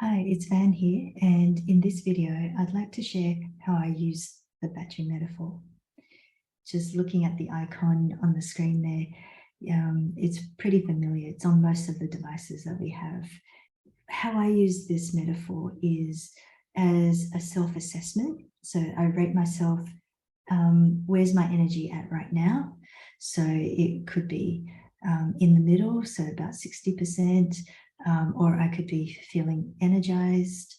Hi, it's Van here, and in this video, I'd like to share how I use the battery metaphor. Just looking at the icon on the screen there, it's pretty familiar. It's on most of the devices that we have. How I use this metaphor is as a self-assessment. So I rate myself, where's my energy at right now? So it could be in the middle, so about 60%, or I could be feeling energized.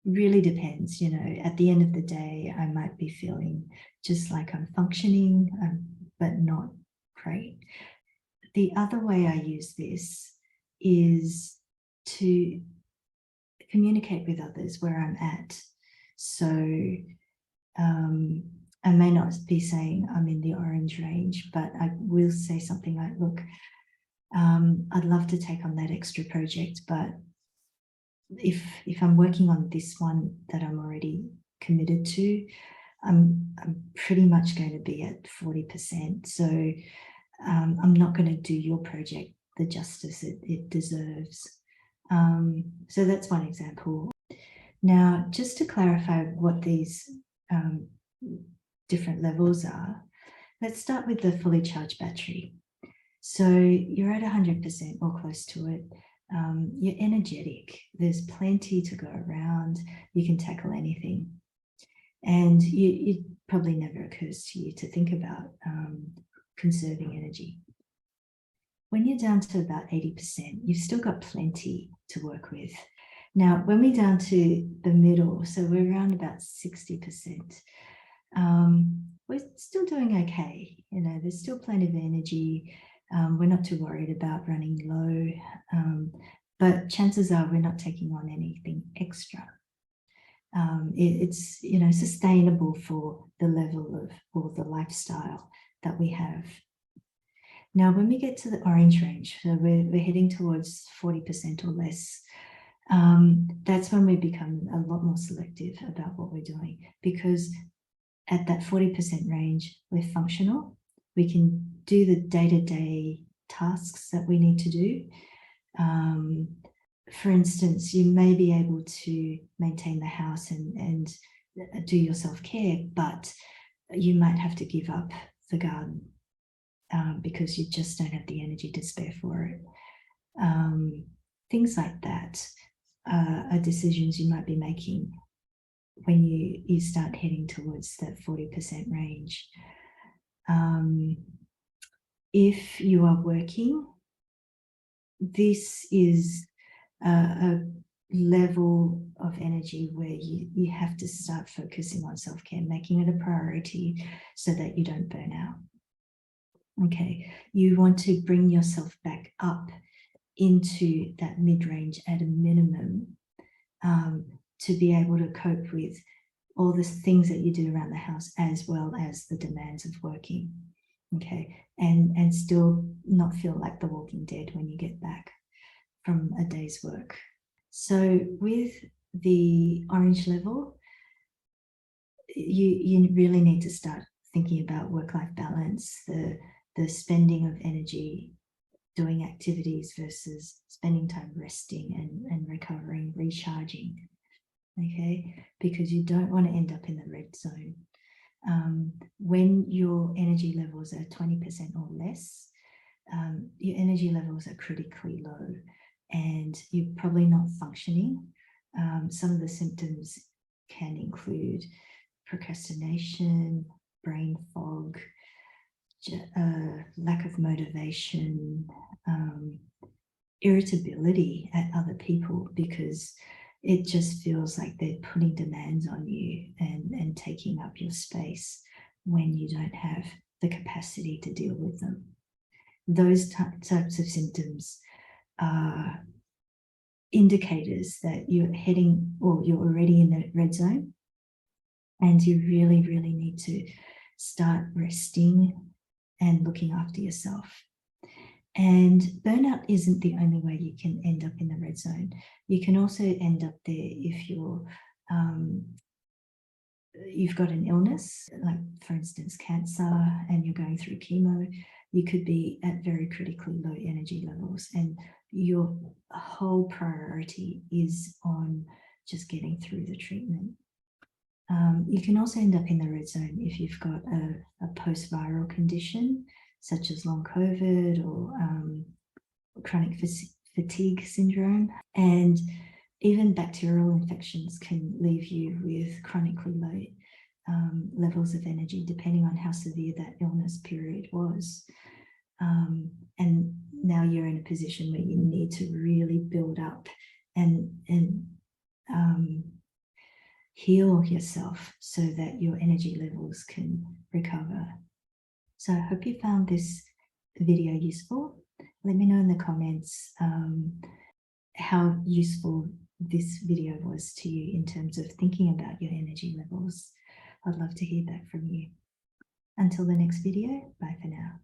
Really depends, at the end of the day, I might be feeling just like I'm functioning, but not great. The other way I use this is to communicate with others where I'm at. So I may not be saying I'm in the orange range, but I will say something like, look, I'd love to take on that extra project, but if I'm working on this one that I'm already committed to, I'm pretty much going to be at 40%. So I'm not going to do your project the justice it deserves. So that's one example. Now, just to clarify what these different levels are, let's start with the fully charged battery. So you're at 100% or close to it. You're energetic. There's plenty to go around. You can tackle anything. And it probably never occurs to you to think about conserving energy. When you're down to about 80%, you've still got plenty to work with. Now, when we're down to the middle, so we're around about 60%, we're still doing okay. There's still plenty of energy. We're not too worried about running low, but chances are we're not taking on anything extra. It's sustainable for the level of or the lifestyle that we have. Now, when we get to the orange range, so we're heading towards 40% or less, that's when we become a lot more selective about what we're doing, because at that 40% range, we're functional. We can do the day-to-day tasks that we need to do. For instance, you may be able to maintain the house and do your self-care, but you might have to give up the garden because you just don't have the energy to spare for it. Things like that are decisions you might be making when you start heading towards that 40% range. If you are working, this is a level of energy where you have to start focusing on self-care, making it a priority so that you don't burn out. Okay, you want to bring yourself back up into that mid-range at a minimum to be able to cope with all the things that you do around the house as well as the demands of working. Okay, and still not feel like the Walking Dead when you get back from a day's work. So with the orange level, you really need to start thinking about work-life balance, the spending of energy doing activities versus spending time resting and recovering, recharging. Okay, because you don't want to end up in the red zone. When your energy levels are 20% or less, your energy levels are critically low and you're probably not functioning. Some of the symptoms can include procrastination, brain fog, lack of motivation, irritability at other people, because it just feels like they're putting demands on you and taking up your space when you don't have the capacity to deal with them. Those types of symptoms are indicators that you're heading, or you're already in the red zone, and you really, really need to start resting and looking after yourself. And burnout isn't the only way you can end up in the red zone. You can also end up there if you've got an illness, like for instance cancer, and you're going through chemo. You could be at very critically low energy levels, and your whole priority is on just getting through the treatment. You can also end up in the red zone if you've got a post-viral condition, such as long COVID or chronic fatigue syndrome. And even bacterial infections can leave you with chronically low levels of energy, depending on how severe that illness period was. And now you're in a position where you need to really build up and heal yourself so that your energy levels can recover. So I hope you found this video useful. Let me know in the comments how useful this video was to you in terms of thinking about your energy levels. I'd love to hear back from you. Until the next video, bye for now.